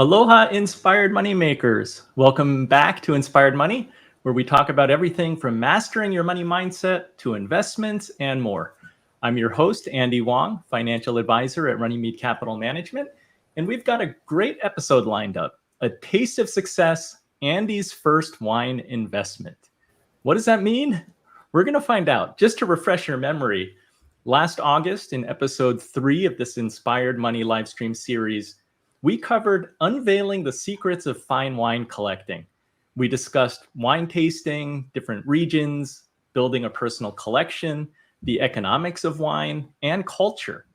Aloha, inspired moneymakers. Welcome back to Inspired Money, where we talk about everything from mastering your money mindset to investments and more. I'm your host, Andy Wang, financial advisor at Runnymede Capital Management, and we've got a great episode lined up, A Taste of Success, Andy's First Wine Investment. What does that mean? We're going to find out. Just to refresh your memory, last August in episode 3 of this Inspired Money livestream series, we covered unveiling the secrets of fine wine collecting. We discussed wine tasting, different regions, building a personal collection, the economics of wine, and culture.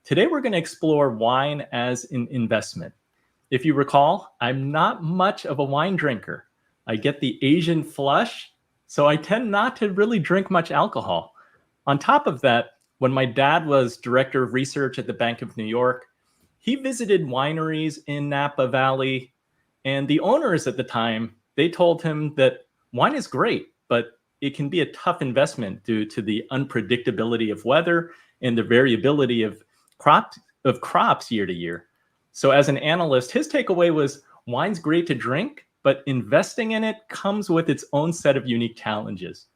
Today, we're going to explore wine as an investment. If you recall, I'm not much of a wine drinker. I get the Asian flush, so I tend not to really drink much alcohol. On top of that, when my dad was director of research at the Bank of New York, he visited wineries in Napa Valley, and the owners at the time, they told him that wine is great, but it can be a tough investment due to the unpredictability of weather and the variability of crops year to year. So as an analyst, his takeaway was wine's great to drink, but investing in it comes with its own set of unique challenges.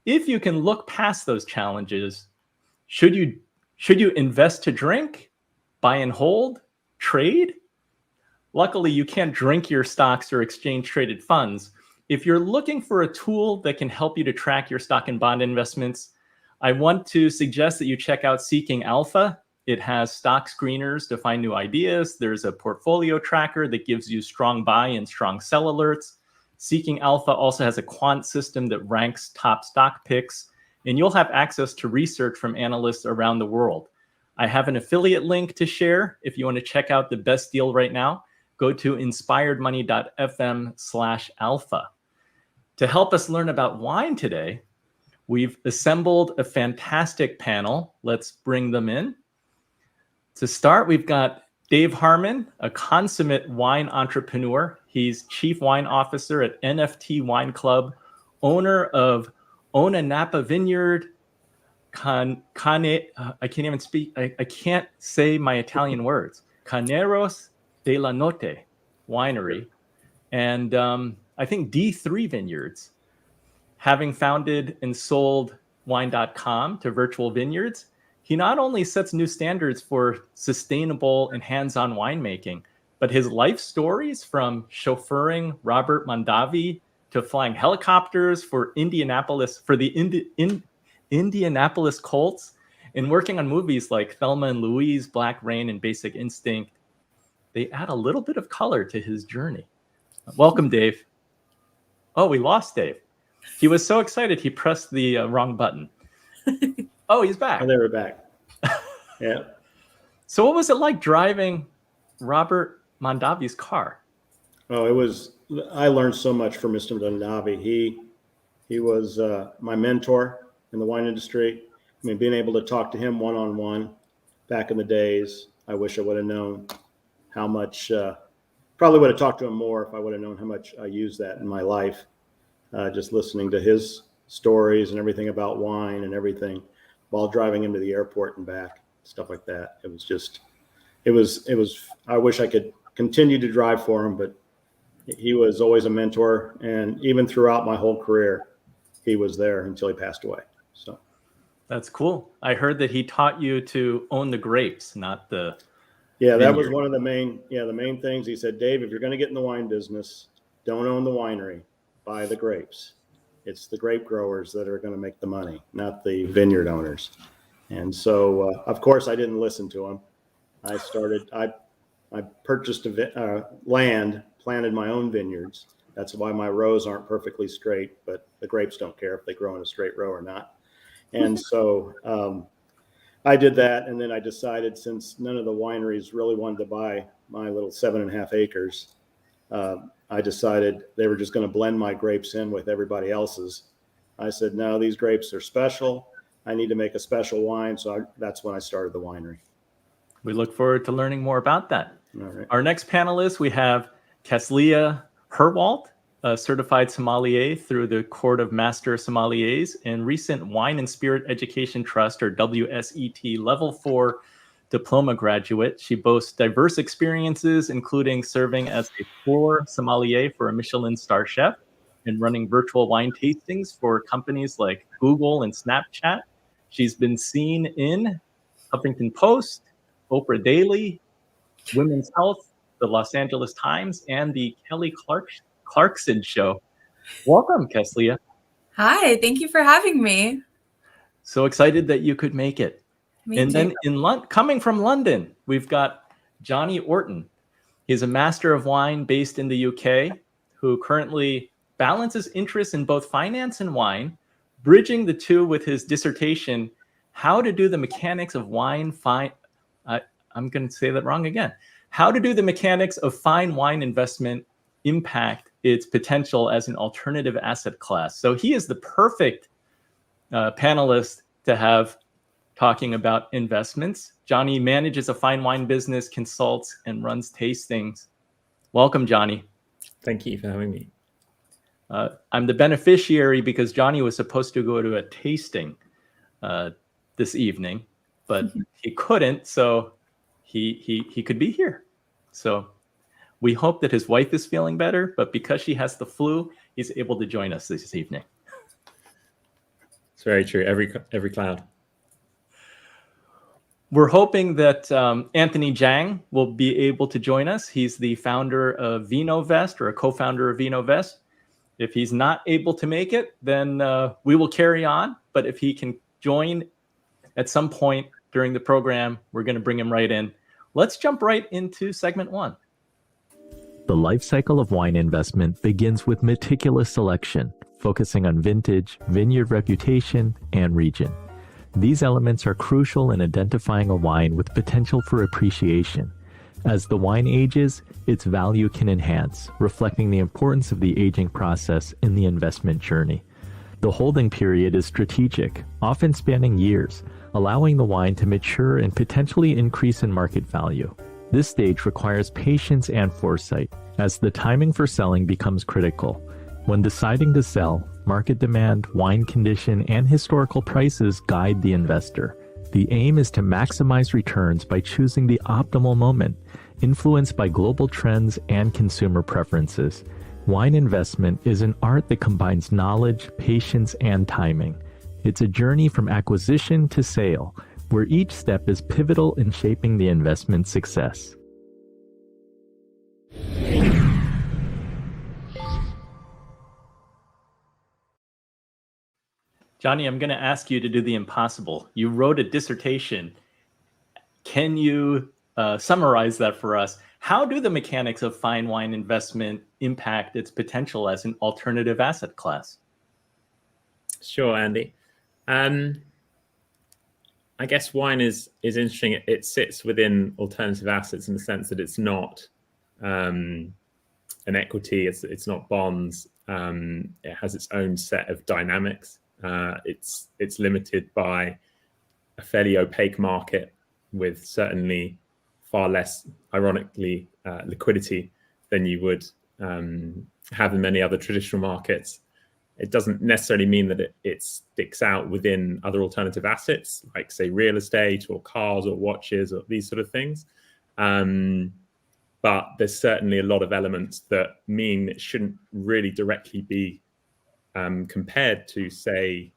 If you can look past those challenges, should you invest to drink? Buy and hold, trade? Luckily, you can't drink your stocks or exchange traded funds. If you're looking for a tool that can help you to track your stock and bond investments, I want to suggest that you check out Seeking Alpha. It has stock screeners to find new ideas. There's a portfolio tracker that gives you strong buy and strong sell alerts. Seeking Alpha also has a quant system that ranks top stock picks, and you'll have access to research from analysts around the world. I have an affiliate link to share. If you want to check out the best deal right now, go to inspiredmoney.fm/alpha. To help us learn about wine today, we've assembled a fantastic panel. Let's bring them in. To start, we've got Dave Harmon, a consummate wine entrepreneur. He's Chief Wine Officer at NFT Wine Club, owner of Napa Vineyard, I can't even speak. I can't say my Italian words. Caneros de la Notte Winery, and I think D3 Vineyards. Having founded and sold wine.com to virtual vineyards, he not only sets new standards for sustainable and hands-on winemaking, but his life stories, from chauffeuring Robert Mondavi to flying helicopters for Indianapolis Colts, and working on movies like Thelma and Louise, Black Rain, and Basic Instinct, they add a little bit of color to his journey. Welcome, Dave. Oh, we lost Dave. He was so excited he pressed the wrong button. Oh, he's back. Oh, they were back. Yeah. So what was it like driving Robert Mondavi's car? Oh, I learned so much from Mr. Mondavi. He was my mentor in the wine industry. I mean, being able to talk to him one-on-one back in the days, I wish I would have known how much, probably would have talked to him more if I would have known how much I used that in my life. Just listening to his stories and everything about wine and everything while driving him to the airport and back, stuff like that. It was, I wish I could continue to drive for him, but he was always a mentor. And even throughout my whole career, he was there until he passed away. So that's cool. I heard that he taught you to own the grapes, not the vineyard. That was one of the main things. He said, Dave, if you're going to get in the wine business, don't own the winery, buy the grapes. It's the grape growers that are going to make the money, not the vineyard owners. And so, of course, I didn't listen to him. I purchased land, planted my own vineyards. That's why my rows aren't perfectly straight, but the grapes don't care if they grow in a straight row or not. And so I did that. And then I decided, since none of the wineries really wanted to buy my little 7.5 acres, I decided they were just going to blend my grapes in with everybody else's. I said, no, these grapes are special. I need to make a special wine. So that's when I started the winery. We look forward to learning more about that. All right. Our next panelist, we have Casleah Herwaldt, a certified sommelier through the Court of Master Sommeliers and recent Wine and Spirit Education Trust, or WSET, Level 4 diploma graduate. She boasts diverse experiences, including serving as a floor sommelier for a Michelin star chef and running virtual wine tastings for companies like Google and Snapchat. She's been seen in Huffington Post, Oprah Daily, Women's Health, the Los Angeles Times, and the Kelly Clarkson Show. Welcome, Casleah. Hi, thank you for having me. So excited that you could make it. Me too. Then coming from London, we've got Jonny Orton. He's a master of wine based in the UK who currently balances interests in both finance and wine, bridging the two with his dissertation, How to Do the Mechanics of Wine I'm going to say that wrong again. How to do the mechanics of fine wine investment impact its potential as an alternative asset class. So he is the perfect panelist to have talking about investments. Jonny manages a fine wine business, consults, and runs tastings. Welcome, Jonny. Thank you for having me. I'm the beneficiary because Jonny was supposed to go to a tasting this evening, but he couldn't, so he could be here. So we hope that his wife is feeling better, but because she has the flu, he's able to join us this evening. It's very true. Every cloud. We're hoping that Anthony Zhang will be able to join us. He's the founder of Vinovest, or a co-founder of Vinovest. If he's not able to make it, then we will carry on. But if he can join at some point during the program, we're going to bring him right in. Let's jump right into segment one. The life cycle of wine investment begins with meticulous selection, focusing on vintage, vineyard reputation, and region. These elements are crucial in identifying a wine with potential for appreciation. As the wine ages, its value can enhance, reflecting the importance of the aging process in the investment journey. The holding period is strategic, often spanning years, allowing the wine to mature and potentially increase in market value. This stage requires patience and foresight, as the timing for selling becomes critical. When deciding to sell, market demand, wine condition, and historical prices guide the investor. The aim is to maximize returns by choosing the optimal moment, influenced by global trends and consumer preferences. Wine investment is an art that combines knowledge, patience, and timing. It's a journey from acquisition to sale, where each step is pivotal in shaping the investment success. Jonny, I'm going to ask you to do the impossible. You wrote a dissertation. Can you summarize that for us? How do the mechanics of fine wine investment impact its potential as an alternative asset class? Sure, Andy. I guess wine is interesting. It sits within alternative assets in the sense that it's not an equity. It's not bonds. It has its own set of dynamics. It's limited by a fairly opaque market with certainly far less, ironically, liquidity than you would have in many other traditional markets. It doesn't necessarily mean that it sticks out within other alternative assets, like, say, real estate or cars or watches or these sort of things. But there's certainly a lot of elements that mean it shouldn't really directly be compared to, say,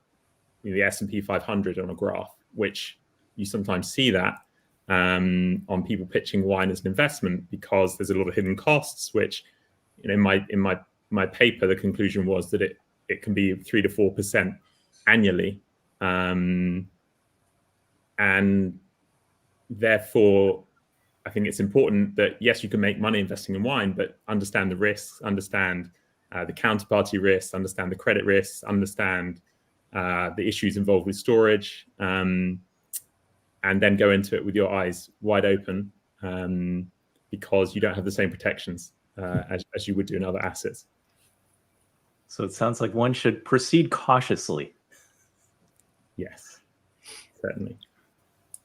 the S&P 500 on a graph, which you sometimes see that on people pitching wine as an investment, because there's a lot of hidden costs, which, in my paper, the conclusion was that it can be 3 to 4% annually. And therefore, I think it's important that, yes, you can make money investing in wine, but understand the risks, understand the counterparty risks, understand the credit risks, understand the issues involved with storage, and then go into it with your eyes wide open, because you don't have the same protections as you would do in other assets. So it sounds like one should proceed cautiously. Yes, certainly.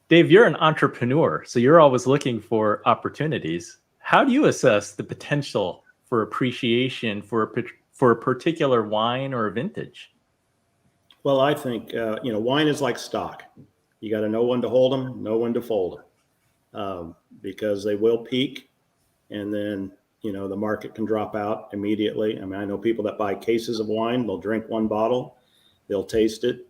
Dave, you're an entrepreneur, so you're always looking for opportunities. How do you assess the potential for appreciation for a particular wine or a vintage? Well, I think, wine is like stock. You got to know when to hold them, know when to fold them. because they will peak, and then the market can drop out immediately. I mean, I know people that buy cases of wine, they'll drink one bottle, they'll taste it,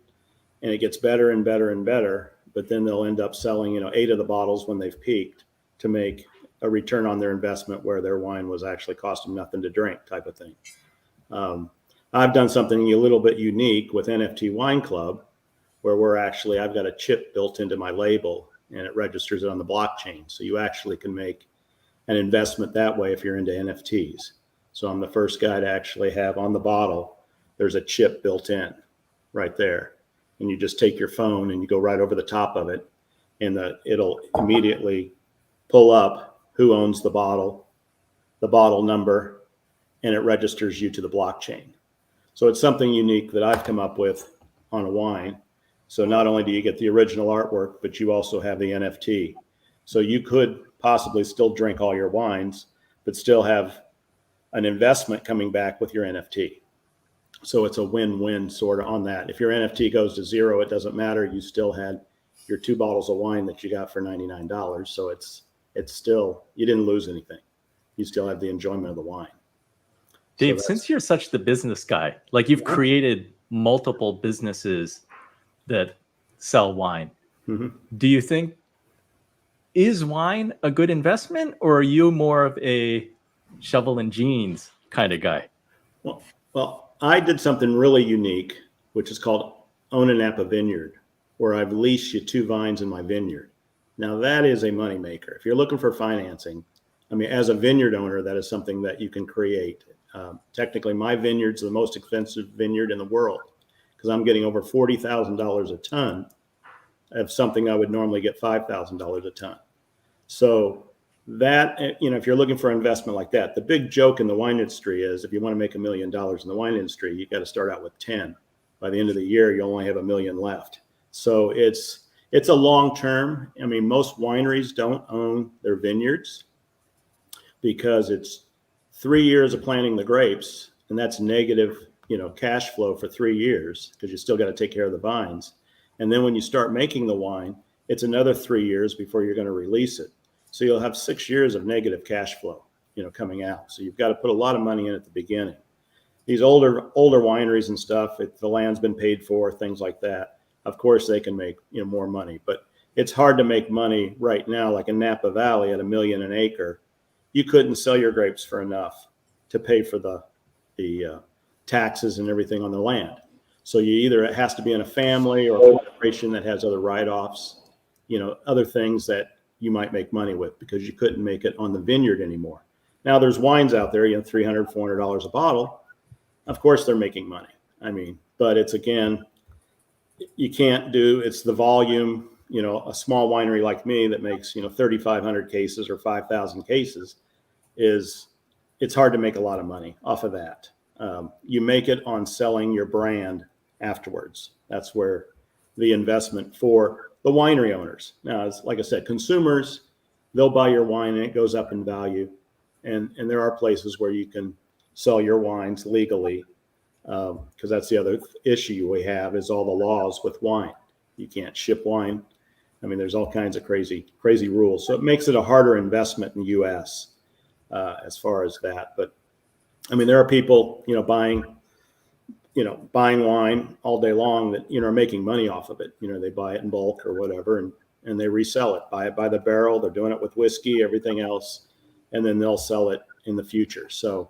and it gets better and better and better, but then they'll end up selling 8 of the bottles when they've peaked to make a return on their investment where their wine was actually costing nothing to drink, type of thing. I've done something a little bit unique with NFT Wine Club, where I've got a chip built into my label and it registers it on the blockchain. So you actually can make an investment that way if you're into NFTs. So I'm the first guy to actually have on the bottle, there's a chip built in right there. And you just take your phone and you go right over the top of it, and it'll immediately pull up who owns the bottle number, and it registers you to the blockchain. So it's something unique that I've come up with on a wine. So not only do you get the original artwork, but you also have the NFT. So you could possibly still drink all your wines, but still have an investment coming back with your NFT. So it's a win-win sort of on that. If your NFT goes to zero, it doesn't matter. You still had your 2 bottles of wine that you got for $99. So it's still, you didn't lose anything. You still have the enjoyment of the wine. Dave, since you're such the business guy, like you've created multiple businesses that sell wine, do you think, is wine a good investment, or are you more of a shovel and jeans kind of guy? Well, I did something really unique, which is called Own a Napa Vineyard, where I've leased you 2 vines in my vineyard. Now that is a moneymaker. If you're looking for financing, I mean, as a vineyard owner, that is something that you can create. Technically, my vineyard's the most expensive vineyard in the world because I'm getting over $40,000 a ton of something I would normally get $5,000 a ton. So that, if you're looking for an investment like that, the big joke in the wine industry is if you want to make $1 million in the wine industry, you got to start out with 10. By the end of the year, you only have $1 million left. So it's a long term. I mean, most wineries don't own their vineyards because it's 3 years of planting the grapes, and that's negative, cash flow for 3 years because you still got to take care of the vines. And then when you start making the wine, it's another 3 years before you're going to release it. So you'll have 6 years of negative cash flow, coming out. So you've got to put a lot of money in at the beginning. These older wineries and stuff, if the land's been paid for, things like that, of course they can make more money. But it's hard to make money right now, like in Napa Valley at $1 million an acre. You couldn't sell your grapes for enough to pay for the taxes and everything on the land. So it has to be in a family or a corporation that has other write-offs, other things that you might make money with because you couldn't make it on the vineyard anymore. Now there's wines out there, $300, $400 a bottle. Of course they're making money. I mean, but it's again, it's the volume, a small winery like me that makes, 3,500 cases or 5,000 cases it's hard to make a lot of money off of that. You make it on selling your brand afterwards. That's where the investment for the winery owners. Now, like I said, consumers, they'll buy your wine and it goes up in value. And there are places where you can sell your wines legally because that's the other issue we have is all the laws with wine. You can't ship wine. I mean, there's all kinds of crazy rules. So it makes it a harder investment in the U.S. As far as that. But I mean, there are people, buying wine all day long that, are making money off of it. They buy it in bulk or whatever, and they resell it, buy it by the barrel. They're doing it with whiskey, everything else, and then they'll sell it in the future. So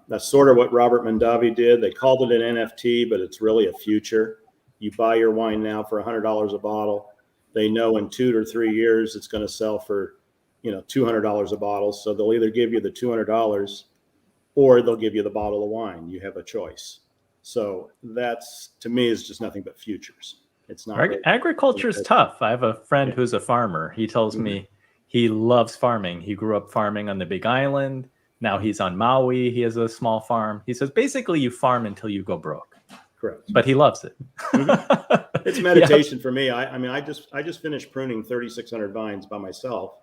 that's sort of what Robert Mondavi did. They called it an NFT, but it's really a future. You buy your wine now for $100 a bottle. They know in 2 or 3 years it's going to sell for $200 a bottle. So they'll either give you the $200 or they'll give you the bottle of wine. You have a choice. So that's, to me, is just nothing but futures. It's not. Agriculture is tough. I have a friend who's a farmer. He tells me he loves farming. He grew up farming on the Big Island. Now he's on Maui. He has a small farm. He says, basically you farm until you go broke. Correct. But he loves it. It's meditation for me. I just finished pruning 3,600 vines by myself.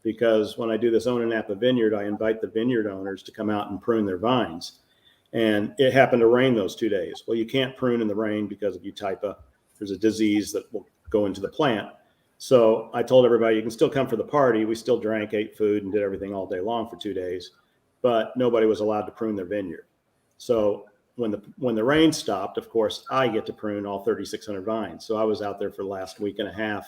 Because when I do this Own a Napa Vineyard, I invite the vineyard owners to come out and prune their vines. And it happened to rain those 2 days. Well, you can't prune in the rain because if you there's a disease that will go into the plant. So I told everybody, you can still come for the party. We still drank, ate food, and did everything all day long for 2 days, but nobody was allowed to prune their vineyard. So when the rain stopped, of course, I get to prune all 3,600 vines. So I was out there for the last week and a half,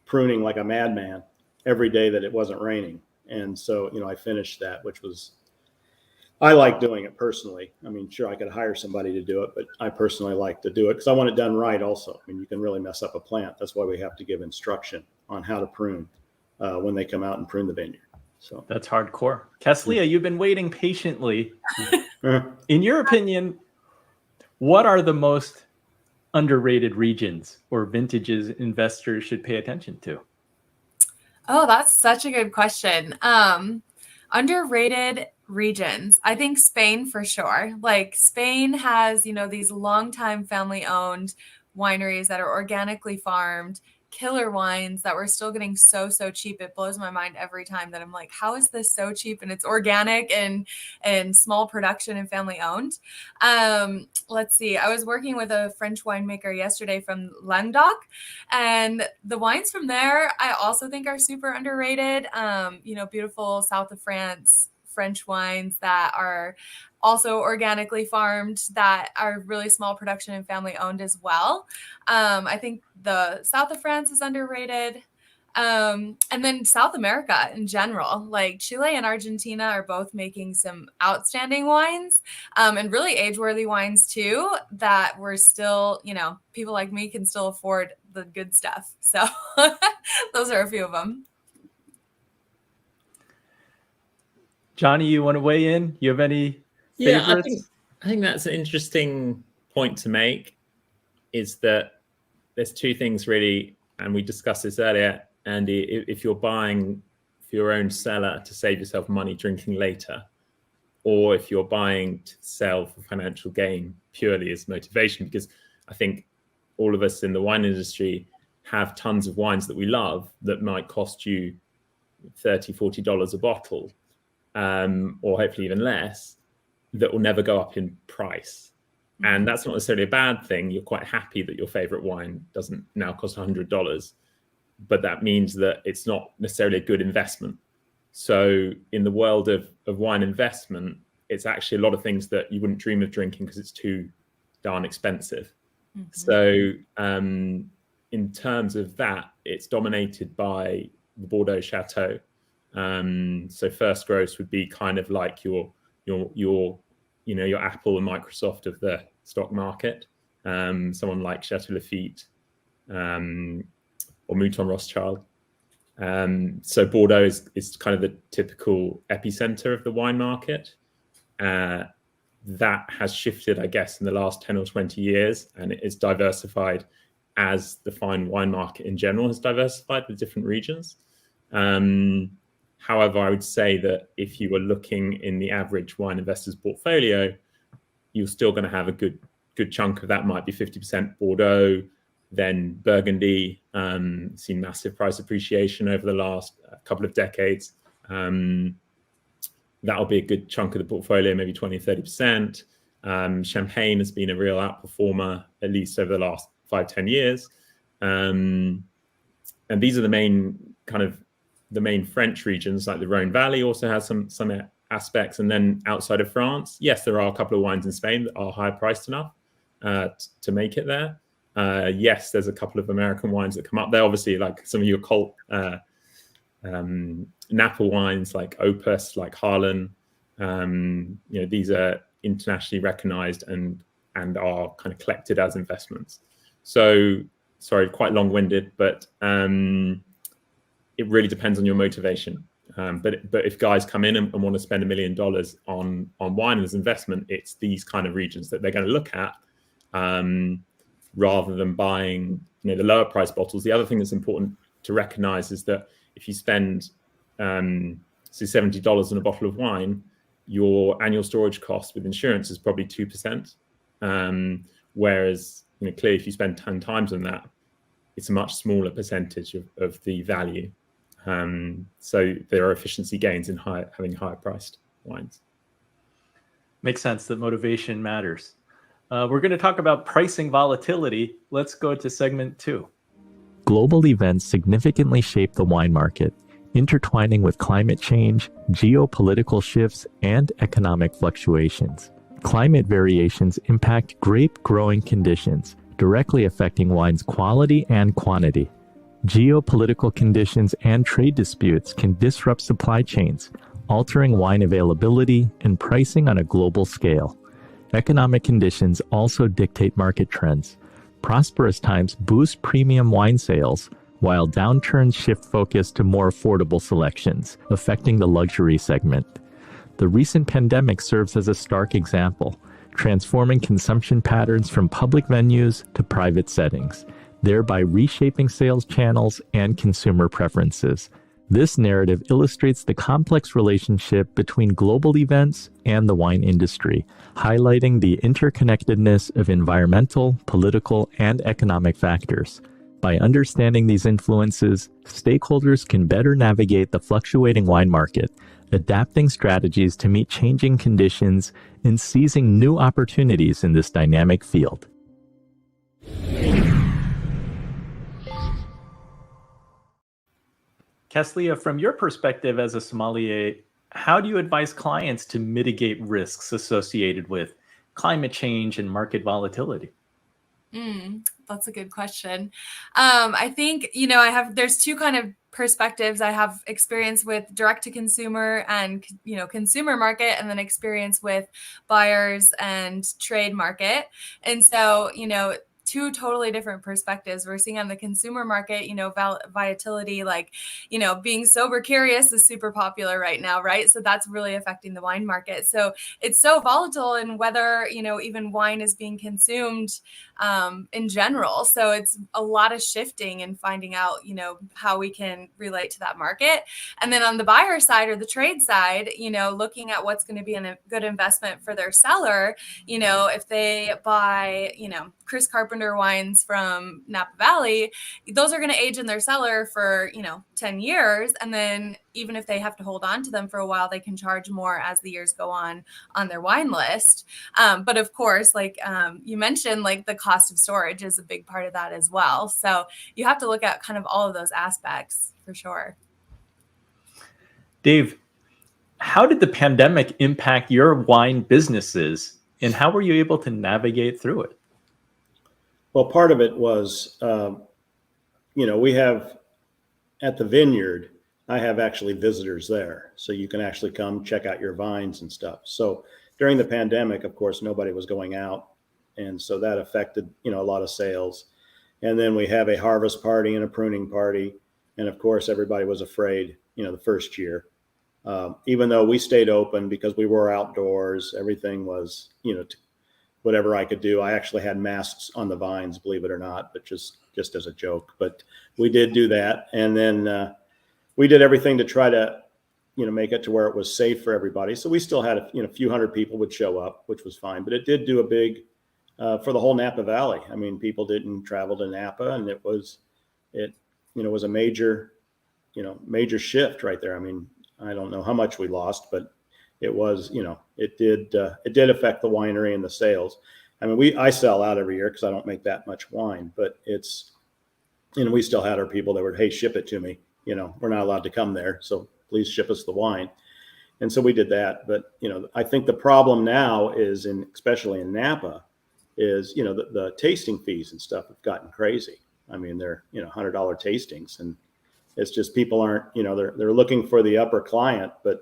pruning like a madman every day that it wasn't raining. And so, I finished that, which was, I like doing it personally. I mean, sure, I could hire somebody to do it, but I personally like to do it because I want it done right also. I mean, you can really mess up a plant. That's why we have to give instruction on how to prune when they come out and prune the vineyard. So that's hardcore. Casleah, you've been waiting patiently. In your opinion, what are the most underrated regions or vintages investors should pay attention to? Oh, that's such a good question. Underrated regions. I think Spain for sure. Like Spain has, these longtime family-owned wineries that are organically farmed, killer wines that we're still getting so cheap. It blows my mind every time that I'm like, how is this so cheap and it's organic and small production and family owned? Let's see. I was working with a French winemaker yesterday from Languedoc, and the wines from there I also think are super underrated. Beautiful south of France French wines that are also organically farmed, that are really small production and family owned as well. I think the south of France is underrated. And then South America in general, like Chile and Argentina are both making some outstanding wines, and really age-worthy wines too, that we're still, people like me can still afford the good stuff. So those are a few of them. Jonny, you want to weigh in? You have any favorites? Yeah, I think that's an interesting point to make, is that there's two things really, and we discussed this earlier, Andy. If you're buying for your own cellar to save yourself money drinking later, or if you're buying to sell for financial gain purely as motivation, because I think all of us in the wine industry have tons of wines that we love that might cost you $30, $40 a bottle, or hopefully even less, that will never go up in price. And that's not necessarily a bad thing. You're quite happy that your favorite wine doesn't now cost $100, but that means that it's not necessarily a good investment. So in the world of wine investment, it's actually a lot of things that you wouldn't dream of drinking because it's too darn expensive. Mm-hmm. So in terms of that, it's dominated by the Bordeaux Chateau. So first gross would be kind of like your Apple and Microsoft of the stock market. Someone like Chateau Lafite or Mouton Rothschild. So Bordeaux is kind of the typical epicenter of the wine market. That has shifted, I guess, in the last 10 or 20 years, and it is diversified as the fine wine market in general has diversified with different regions. However, I would say that if you were looking in the average wine investor's portfolio, you're still going to have a good chunk of that might be 50% Bordeaux, then Burgundy, seen massive price appreciation over the last couple of decades. That'll be a good chunk of the portfolio, maybe 20, 30%. Champagne has been a real outperformer, at least over the last 5-10 years. And these are the main French regions, like the Rhone Valley also has some aspects. And then outside of France, yes, there are a couple of wines in Spain that are higher priced enough to make it there. Yes, there's a couple of American wines that come up there. Obviously, like some of your cult Napa wines, like Opus, like Harlan. These are internationally recognized and are kind of collected as investments. So, sorry, quite long-winded, but it really depends on your motivation. But if guys come in and want to spend $1 million on wine as investment, it's these kind of regions that they're going to look at, rather than buying the lower price bottles. The other thing that's important to recognize is that if you spend $70 on a bottle of wine, your annual storage cost with insurance is probably 2%. Whereas clearly if you spend 10 times on that, it's a much smaller percentage of the value. So there are efficiency gains in having higher priced wines. Makes sense that motivation matters. We're going to talk about pricing volatility. Let's go to segment 2. Global events significantly shape the wine market, intertwining with climate change, geopolitical shifts, and economic fluctuations. Climate variations impact grape growing conditions, directly affecting wine's quality and quantity. Geopolitical conditions and trade disputes can disrupt supply chains, altering wine availability and pricing on a global scale. Economic conditions also dictate market trends. Prosperous times boost premium wine sales, while downturns shift focus to more affordable selections, affecting the luxury segment. The recent pandemic serves as a stark example, transforming consumption patterns from public venues to private settings, thereby reshaping sales channels and consumer preferences. This narrative illustrates the complex relationship between global events and the wine industry, highlighting the interconnectedness of environmental, political, and economic factors. By understanding these influences, stakeholders can better navigate the fluctuating wine market, adapting strategies to meet changing conditions and seizing new opportunities in this dynamic field. Casleah, from your perspective as a sommelier, how do you advise clients to mitigate risks associated with climate change and market volatility? That's a good question. I think, there's two kind of perspectives. I have experience with direct to consumer and, consumer market, and then experience with buyers and trade market. And so, two totally different perspectives. We're seeing on the consumer market, volatility, being sober curious is super popular right now, right? So that's really affecting the wine market. So it's so volatile in whether, even wine is being consumed in general. So it's a lot of shifting and finding out, how we can relate to that market. And then on the buyer side or the trade side, looking at what's going to be a good investment for their seller, if they buy, Chris Carpenter wines from Napa Valley, those are going to age in their cellar for, 10 years. And then even if they have to hold on to them for a while, they can charge more as the years go on their wine list. But of course, you mentioned, the cost of storage is a big part of that as well. So you have to look at kind of all of those aspects for sure. Dave, how did the pandemic impact your wine businesses, and how were you able to navigate through it? Well, part of it was, we have at the Vineyard, I have actually visitors there. So you can actually come check out your vines and stuff. So during the pandemic, of course, nobody was going out. And so that affected, a lot of sales. And then we have a harvest party and a pruning party. And of course, everybody was afraid, the first year. Even though we stayed open because we were outdoors, everything was, whatever I could do. I actually had masks on the vines, believe it or not, but just as a joke. But we did do that. And then we did everything to try to, make it to where it was safe for everybody. So we still had a few hundred people would show up, which was fine. But it did do a big, for the whole Napa Valley. I mean, people didn't travel to Napa, and it was a major, major shift right there. I mean, I don't know how much we lost, but it was, it did affect the winery and the sales. I mean, I sell out every year because I don't make that much wine, but it's, we still had our people that were, hey, ship it to me. We're not allowed to come there, so please ship us the wine. And so we did that. But, I think the problem now is especially in Napa is, the tasting fees and stuff have gotten crazy. I mean, they're, $100 tastings, and it's just people aren't, they're looking for the upper client, but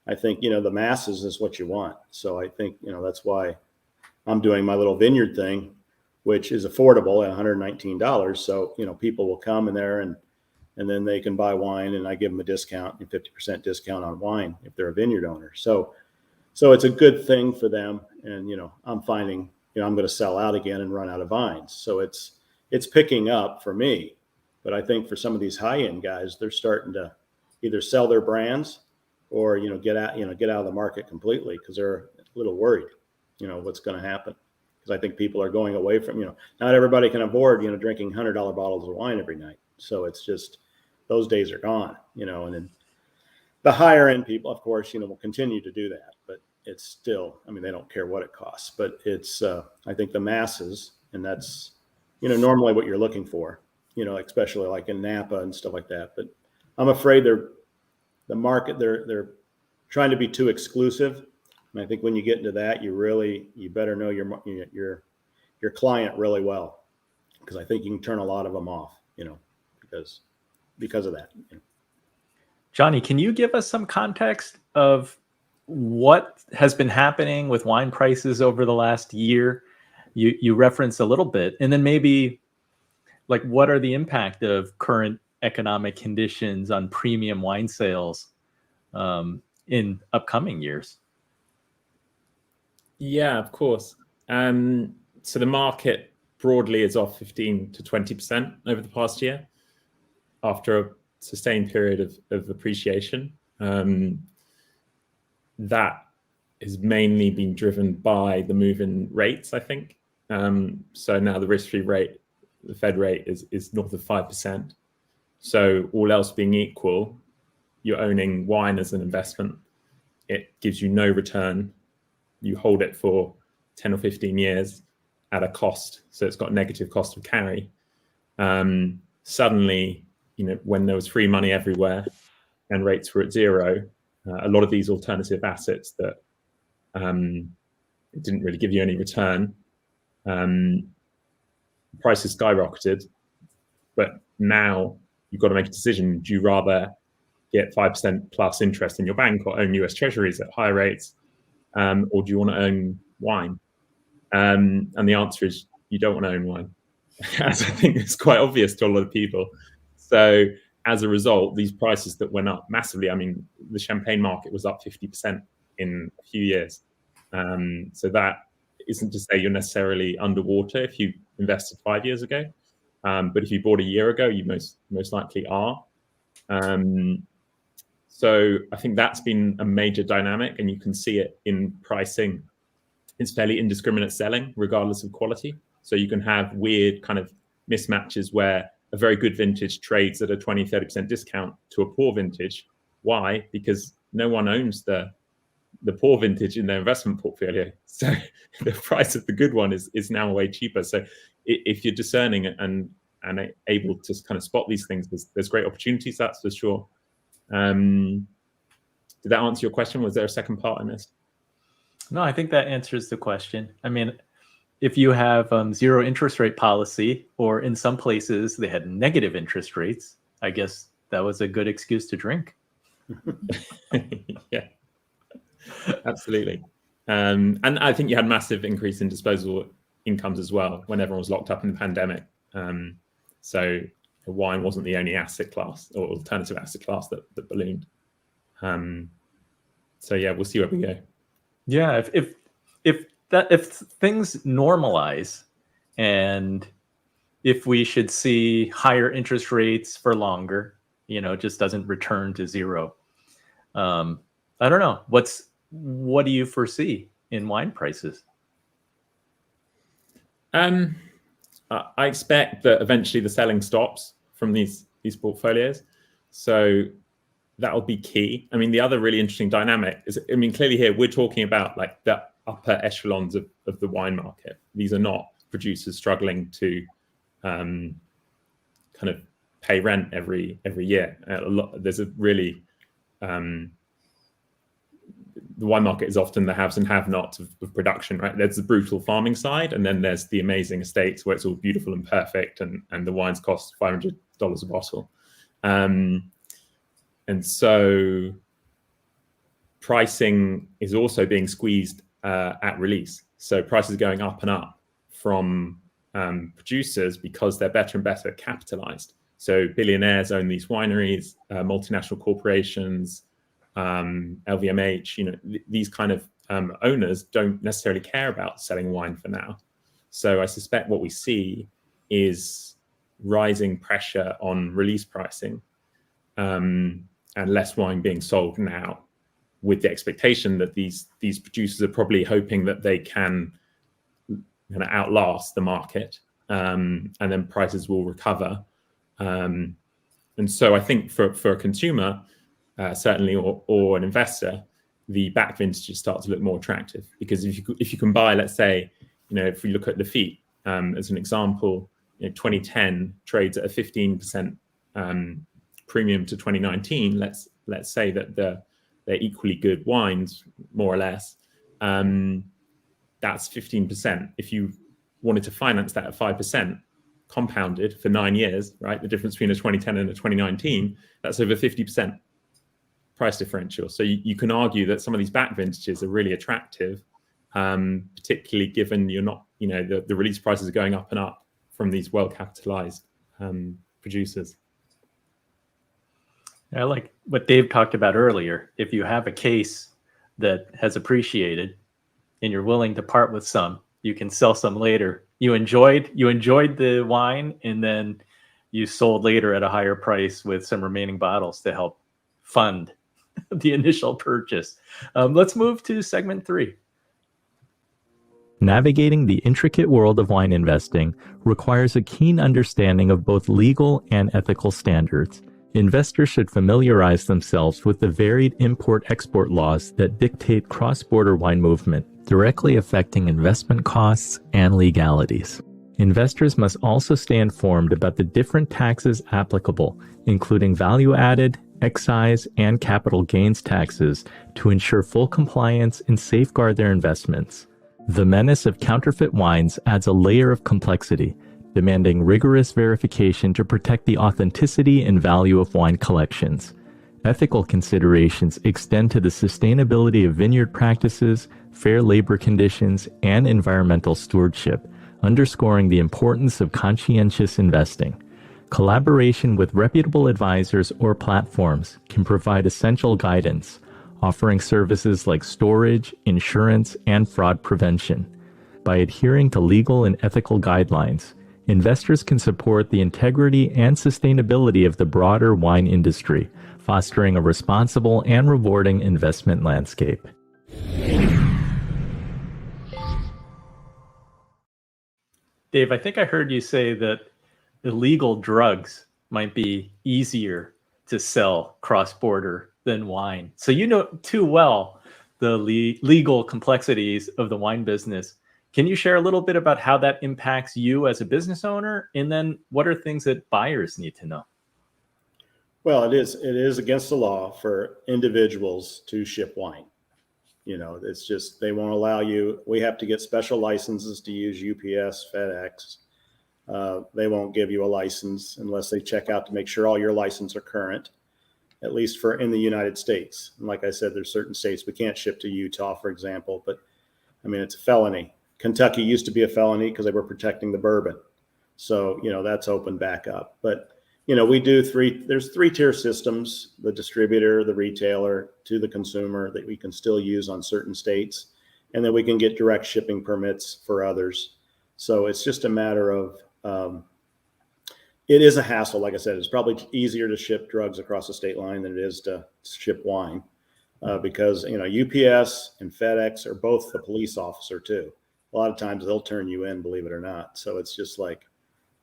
I think, the masses is what you want. So I think, that's why I'm doing my little vineyard thing, which is affordable at $119. So, people will come in there and then they can buy wine, and I give them a discount, a 50% discount on wine if they're a vineyard owner. So it's a good thing for them. And, I'm finding, I'm going to sell out again and run out of vines. So it's picking up for me. But I think for some of these high-end guys, they're starting to either sell their brands or, get out of the market completely because they're a little worried, what's going to happen. Because I think people are going away from, not everybody can afford, drinking $100 bottles of wine every night. So it's just, those days are gone, and then the higher end people, of course, will continue to do that, but it's still, I mean, they don't care what it costs, but it's, I think the masses, and that's, normally what you're looking for. especially like in Napa and stuff like that. But I'm afraid they're trying to be too exclusive. And I think when you get into that, you better know your client really well, because I think you can turn a lot of them off, because of that. Jonny, can you give us some context of what has been happening with wine prices over the last year? You referenced a little bit, and then maybe like what are the impact of current economic conditions on premium wine sales in upcoming years? Yeah, of course. So the market broadly is off 15 to 20% over the past year after a sustained period of appreciation. That has mainly been driven by the move in rates, I think. So now the risk-free rate, the Fed rate is north of 5%. So all else being equal, you're owning wine as an investment. It gives you no return. You hold it for 10 or 15 years at a cost. So it's got negative cost of carry. Suddenly, when there was free money everywhere and rates were at zero, a lot of these alternative assets that didn't really give you any return, prices skyrocketed. But now you've got to make a decision. Do you rather get 5% plus interest in your bank or own US treasuries at higher rates? Or do you want to own wine? And the answer is you don't want to own wine, as I think it's quite obvious to a lot of people. So as a result, these prices that went up massively, I mean, the champagne market was up 50% in a few years. So that isn't to say you're necessarily underwater if you invested 5 years ago. But if you bought a year ago, you most likely are. So I think that's been a major dynamic, and you can see it in pricing. It's fairly indiscriminate selling, regardless of quality. So you can have weird kind of mismatches where a very good vintage trades at a 20, 30% discount to a poor vintage. Why? Because no one owns the poor vintage in their investment portfolio. So the price of the good one is now way cheaper. So if you're discerning and able to kind of spot these things, there's great opportunities, that's for sure. Did that answer your question? Was there a second part I missed? No, I think that answers the question. I mean, if you have zero interest rate policy, or in some places they had negative interest rates, I guess that was a good excuse to drink. Yeah, absolutely. And I think you had massive increase in disposable incomes as well when everyone was locked up in the pandemic. So wine wasn't the only asset class or alternative asset class that ballooned. So yeah, we'll see where we go. Yeah, if things normalize, and if we should see higher interest rates for longer, it just doesn't return to zero. I don't know. What do you foresee in wine prices? I expect that eventually the selling stops from these portfolios. So that'll be key. I mean, the other really interesting dynamic is, clearly here we're talking about like the upper echelons of the wine market. These are not producers struggling to kind of pay rent every year. There's a really the wine market is often the haves and have-nots of production, right? There's the brutal farming side, and then there's the amazing estates where it's all beautiful and perfect, and the wines cost $500 a bottle. And so pricing is also being squeezed at release. So prices are going up and up from producers because they're better and better capitalized. So billionaires own these wineries, multinational corporations, LVMH, these kind of owners don't necessarily care about selling wine for now. So I suspect what we see is rising pressure on release pricing, and less wine being sold now, with the expectation that these producers are probably hoping that they can outlast the market, and then prices will recover. And so I think for a consumer, certainly, or an investor, the back vintages start to look more attractive, because if you can buy, let's say, if we look at Lafite as an example, 2010 trades at a 15% premium to 2019. Let's say that they're equally good wines, more or less. That's 15%. If you wanted to finance that at 5%, compounded for 9 years, right? The difference between a 2010 and a 2019, that's over 50% price differential. So you can argue that some of these back vintages are really attractive, particularly given you're not, the release prices are going up and up from these well-capitalized producers. I like what Dave talked about earlier. If you have a case that has appreciated and you're willing to part with some, you can sell some later. You enjoyed the wine, and then you sold later at a higher price with some remaining bottles to help fund the initial purchase. Let's move to segment 3. Navigating the intricate world of wine investing requires a keen understanding of both legal and ethical standards. Investors should familiarize themselves with the varied import-export laws that dictate cross-border wine movement, directly affecting investment costs and legalities. Investors must also stay informed about the different taxes applicable, including value-added, excise, and capital gains taxes, to ensure full compliance and safeguard their investments. The menace of counterfeit wines adds a layer of complexity, demanding rigorous verification to protect the authenticity and value of wine collections. Ethical considerations extend to the sustainability of vineyard practices, fair labor conditions, and environmental stewardship, underscoring the importance of conscientious investing. Collaboration with reputable advisors or platforms can provide essential guidance, offering services like storage, insurance, and fraud prevention. By adhering to legal and ethical guidelines, investors can support the integrity and sustainability of the broader wine industry, fostering a responsible and rewarding investment landscape. Dave, I think I heard you say that illegal drugs might be easier to sell cross-border than wine. So you know too well the legal complexities of the wine business. Can you share a little bit about how that impacts you as a business owner? And then what are things that buyers need to know? Well, it is against the law for individuals to ship wine. It's just, they won't allow you. We have to get special licenses to use UPS, FedEx. They won't give you a license unless they check out to make sure all your licenses are current, at least for in the United States. And like I said, there's certain states we can't ship to, Utah, for example, but I mean, it's a felony. Kentucky used to be a felony because they were protecting the bourbon. So, that's opened back up. But, there's 3-tier systems: the distributor, the retailer, to the consumer, that we can still use on certain states. And then we can get direct shipping permits for others. So it's just a matter of, it is a hassle. Like I said, it's probably easier to ship drugs across the state line than it is to ship wine, because, UPS and FedEx are both the police officer too. A lot of times they'll turn you in, believe it or not. So it's just like,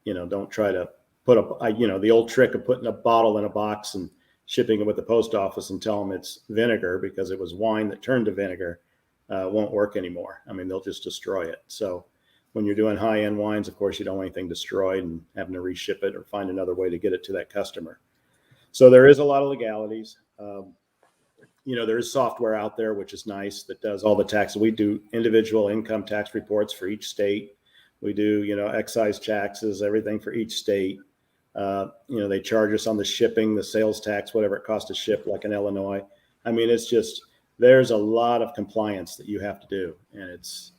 don't try to put the old trick of putting a bottle in a box and shipping it with the post office and tell them it's vinegar because it was wine that turned to vinegar, won't work anymore. I mean, they'll just destroy it. So when you're doing high-end wines, of course, you don't want anything destroyed and having to reship it or find another way to get it to that customer. So there is a lot of legalities. There is software out there, which is nice, that does all the taxes. We do individual income tax reports for each state. We do, excise taxes, everything for each state. They charge us on the shipping, the sales tax, whatever it costs to ship, like in Illinois. I mean, it's just, there's a lot of compliance that you have to do. And it's,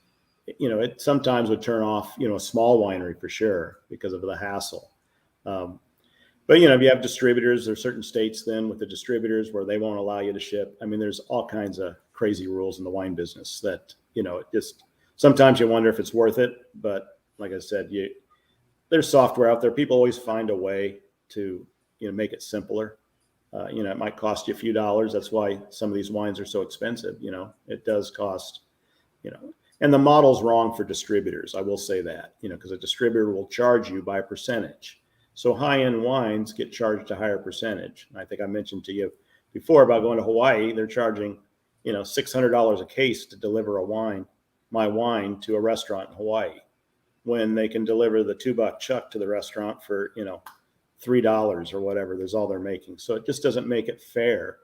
it sometimes would turn off, a small winery for sure because of the hassle. But, if you have distributors, there's certain states then with the distributors where they won't allow you to ship. I mean, there's all kinds of crazy rules in the wine business that, it just, sometimes you wonder if it's worth it. But like I said, there's software out there. People always find a way to, make it simpler. It might cost you a few dollars. That's why some of these wines are so expensive. It does cost, and the model's wrong for distributors. I will say that, because a distributor will charge you by a percentage. So high-end wines get charged a higher percentage. And I think I mentioned to you before about going to Hawaii. They're charging, $600 a case to deliver my wine to a restaurant in Hawaii. when they can deliver the $2 chuck to the restaurant for, $3 or whatever. There's all they're making. So it just doesn't make it fair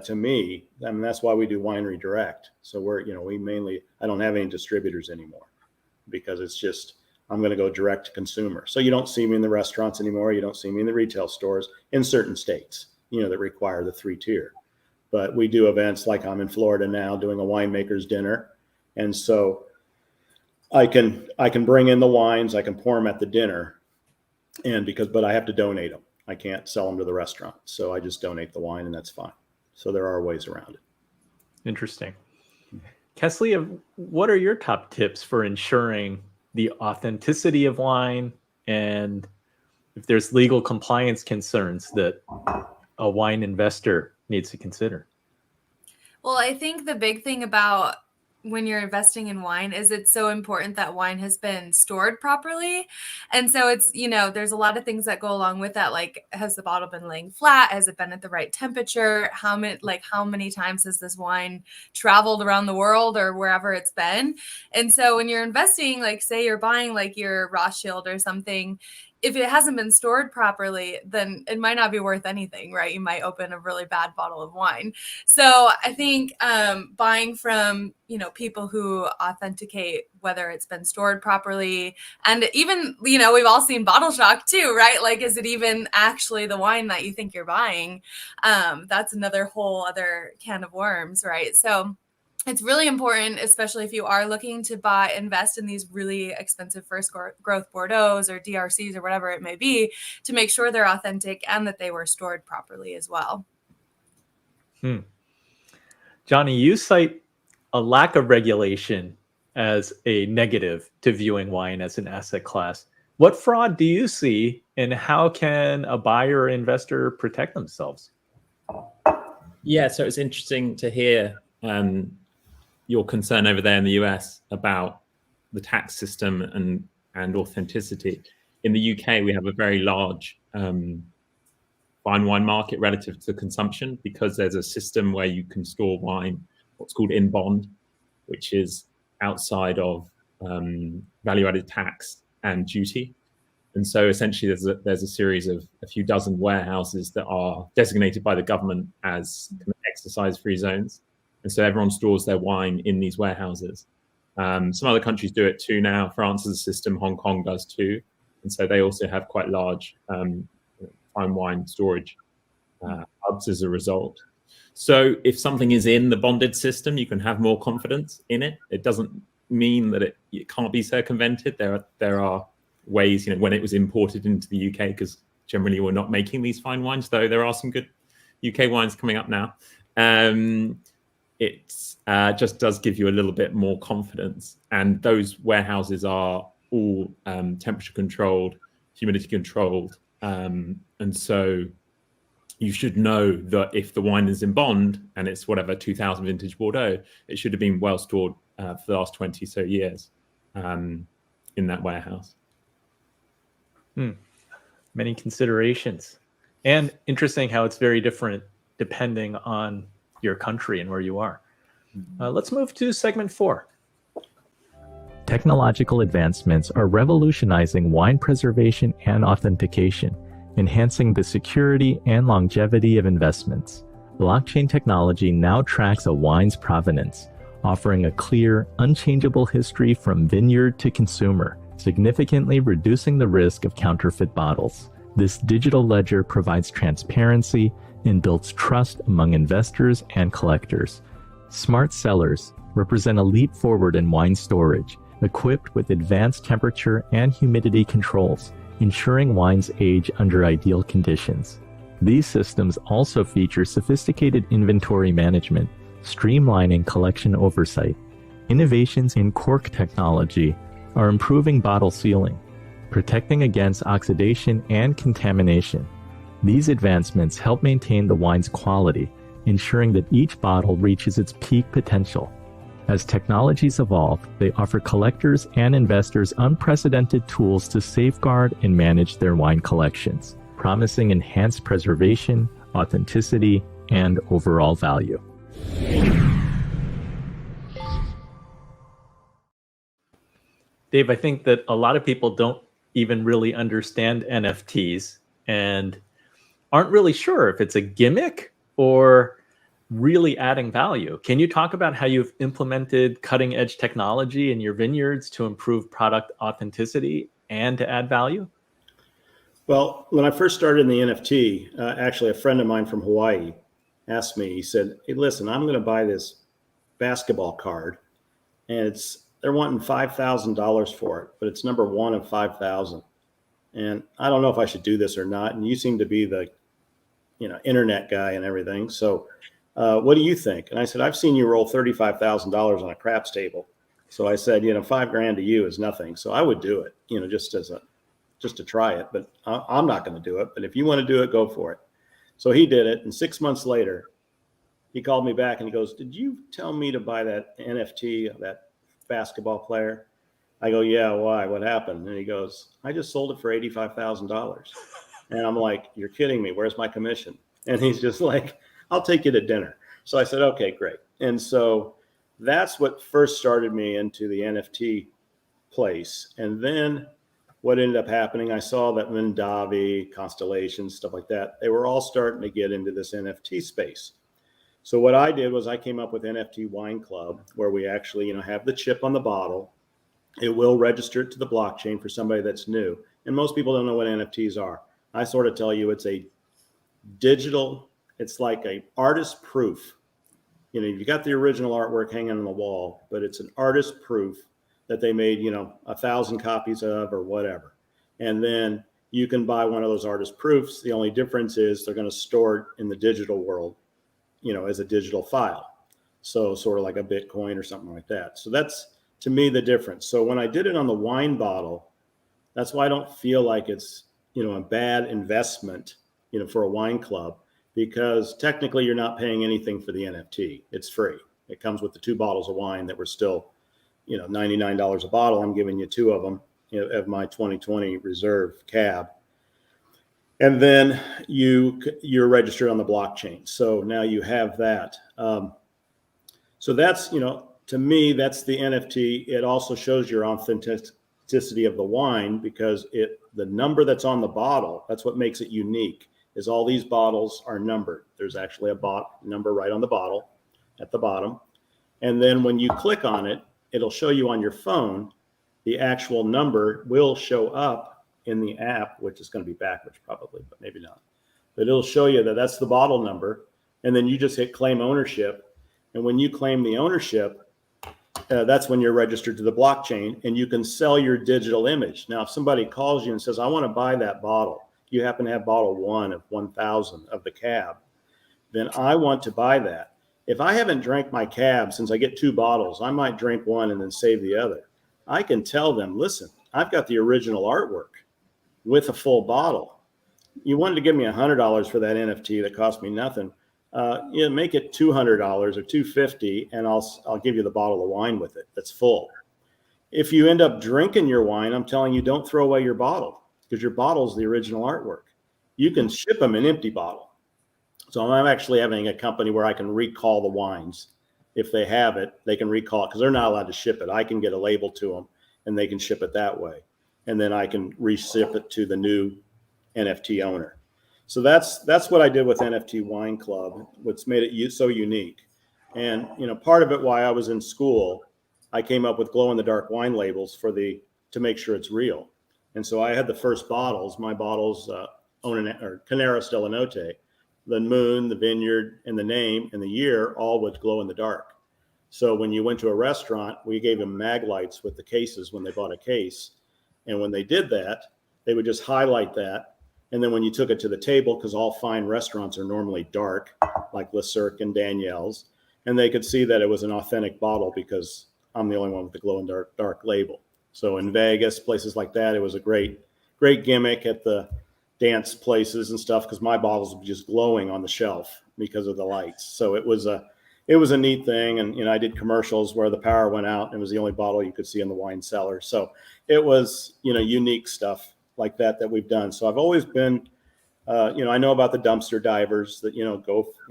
to me. I mean, that's why we do Winery Direct. So I don't have any distributors anymore because it's just, I'm going to go direct to consumer. So you don't see me in the restaurants anymore. You don't see me in the retail stores in certain states, that require the 3-tier. But we do events like I'm in Florida now doing a winemaker's dinner. And so I can bring in the wines, I can pour them at the dinner, but I have to donate them. I can't sell them to the restaurant. So I just donate the wine and that's fine. So there are ways around it. Interesting. Casleah, what are your top tips for ensuring the authenticity of wine and if there's legal compliance concerns that a wine investor needs to consider? Well, I think the big thing about when you're investing in wine is it's so important that wine has been stored properly. And so it's, there's a lot of things that go along with that. Like, has the bottle been laying flat? Has it been at the right temperature? How many times has this wine traveled around the world or wherever it's been? And so when you're investing, like say you're buying like your Rothschild or something, if it hasn't been stored properly, then it might not be worth anything, right? You might open a really bad bottle of wine. So I think buying from, people who authenticate whether it's been stored properly, and even, we've all seen bottle shock too, right? Like, is it even actually the wine that you think you're buying? That's another whole other can of worms, right? So it's really important, especially if you are looking to invest in these really expensive first growth Bordeauxs or DRCs or whatever it may be, to make sure they're authentic and that they were stored properly as well. Jonny, you cite a lack of regulation as a negative to viewing wine as an asset class. What fraud do you see, and how can a buyer or investor protect themselves? Yeah, so it's interesting to hear your concern over there in the US about the tax system and authenticity. In the UK, we have a very large fine wine market relative to consumption because there's a system where you can store wine, what's called in bond, which is outside of value-added tax and duty. And so essentially there's a series of a few dozen warehouses that are designated by the government as kind of exercise-free zones. And so everyone stores their wine in these warehouses. Some other countries do it too now. France has a system, Hong Kong does too. And so they also have quite large fine wine storage hubs as a result. So if something is in the bonded system, you can have more confidence in it. It doesn't mean that it can't be circumvented. There are ways, when it was imported into the UK, because generally we're not making these fine wines, though there are some good UK wines coming up now. It just does give you a little bit more confidence. And those warehouses are all temperature controlled, humidity controlled. And so you should know that if the wine is in bond and it's whatever 2000 vintage Bordeaux, it should have been well stored for the last 20 so years in that warehouse. Many considerations. And interesting how it's very different depending on your country and where you are. Let's move to segment 4. Technological advancements are revolutionizing wine preservation and authentication, enhancing the security and longevity of investments. Blockchain technology now tracks a wine's provenance, offering a clear, unchangeable history from vineyard to consumer, significantly reducing the risk of counterfeit bottles. This digital ledger provides transparency and builds trust among investors and collectors. Smart cellars represent a leap forward in wine storage, equipped with advanced temperature and humidity controls, ensuring wines age under ideal conditions. These systems also feature sophisticated inventory management, streamlining collection oversight. Innovations in cork technology are improving bottle sealing, protecting against oxidation and contamination. These advancements help maintain the wine's quality, ensuring that each bottle reaches its peak potential. As technologies evolve, they offer collectors and investors unprecedented tools to safeguard and manage their wine collections, promising enhanced preservation, authenticity, and overall value. Dave, I think that a lot of people don't even really understand NFTs and aren't really sure if it's a gimmick or really adding value. Can you talk about how you've implemented cutting edge technology in your vineyards to improve product authenticity and to add value? Well, when I first started in the NFT, actually a friend of mine from Hawaii asked me, he said, hey, listen, I'm going to buy this basketball card and they're wanting $5,000 for it, but it's number one of 5,000. And I don't know if I should do this or not. And you seem to be the, internet guy and everything. So what do you think? And I said, I've seen you roll $35,000 on a craps table. So I said, $5,000 to you is nothing. So I would do it, just to try it, but I'm not going to do it. But if you want to do it, go for it. So he did it. And 6 months later, he called me back and he goes, did you tell me to buy that NFT of that basketball player? I go, yeah, why? What happened? And he goes, I just sold it for $85,000. And I'm like, you're kidding me. Where's my commission? And he's just like, I'll take you to dinner. So I said, okay, great. And so that's what first started me into the NFT place. And then what ended up happening, I saw that Mondavi, Constellation, stuff like that, they were all starting to get into this NFT space. So what I did was I came up with NFT Wine Club, where we actually, have the chip on the bottle. It will register it to the blockchain for somebody that's new. And most people don't know what NFTs are. I sort of tell you it's a digital, it's like a artist proof. You got the original artwork hanging on the wall, but it's an artist proof that they made, 1,000 copies of or whatever. And then you can buy one of those artist proofs. The only difference is they're going to store it in the digital world, as a digital file. So sort of like a Bitcoin or something like that. So that's, to me, the difference. So when I did it on the wine bottle, that's why I don't feel like it's, a bad investment, for a wine club, because technically you're not paying anything for the NFT. It's free. It comes with the 2 bottles of wine that were still, $99 a bottle. I'm giving you 2 of them, of my 2020 reserve cab. And then you're registered on the blockchain. So now you have that. So that's, to me, that's the NFT. It also shows your authenticity of the wine, because the number that's on the bottle, that's what makes it unique, is all these bottles are numbered. There's actually a number right on the bottle at the bottom. And then when you click on it, it'll show you on your phone, the actual number will show up in the app, which is going to be backwards probably, but maybe not. But it'll show you that that's the bottle number. And then you just hit claim ownership. And when you claim the ownership, that's when you're registered to the blockchain and you can sell your digital image. Now, if somebody calls you and says, I want to buy that bottle, you happen to have bottle 1 of 1,000 of the cab, then I want to buy that. If I haven't drank my cab, since I get 2 bottles, I might drink one and then save the other. I can tell them, listen, I've got the original artwork with a full bottle. You wanted to give me $100 for that NFT that cost me nothing. Make it $200 or $250, and I'll give you the bottle of wine with it that's full. If you end up drinking your wine, I'm telling you, don't throw away your bottle, because your bottle is the original artwork. You can ship them an empty bottle. So I'm actually having a company where I can recall the wines. If they have it, they can recall it, because they're not allowed to ship it. I can get a label to them and they can ship it that way. And then I can reship it to the new NFT owner. So that's what I did with NFT Wine Club, what's made it so unique. And, part of it, why I was in school, I came up with glow in the dark wine labels to make sure it's real. And so I had the first bottles, my bottles, Canera Stella Notte, the moon, the vineyard, and the name and the year, all would glow in the dark. So when you went to a restaurant, we gave them mag lights with the cases when they bought a case. And when they did that, they would just highlight that. And then when you took it to the table, because all fine restaurants are normally dark, like Le Cirque and Danielle's, and they could see that it was an authentic bottle because I'm the only one with the glow in the dark label. So in Vegas, places like that, it was a great gimmick at the dance places and stuff, because my bottles would be just glowing on the shelf because of the lights. So it was a neat thing. And, I did commercials where the power went out and it was the only bottle you could see in the wine cellar. So it was, unique stuff like that we've done. So I've always been, I know about the dumpster divers that,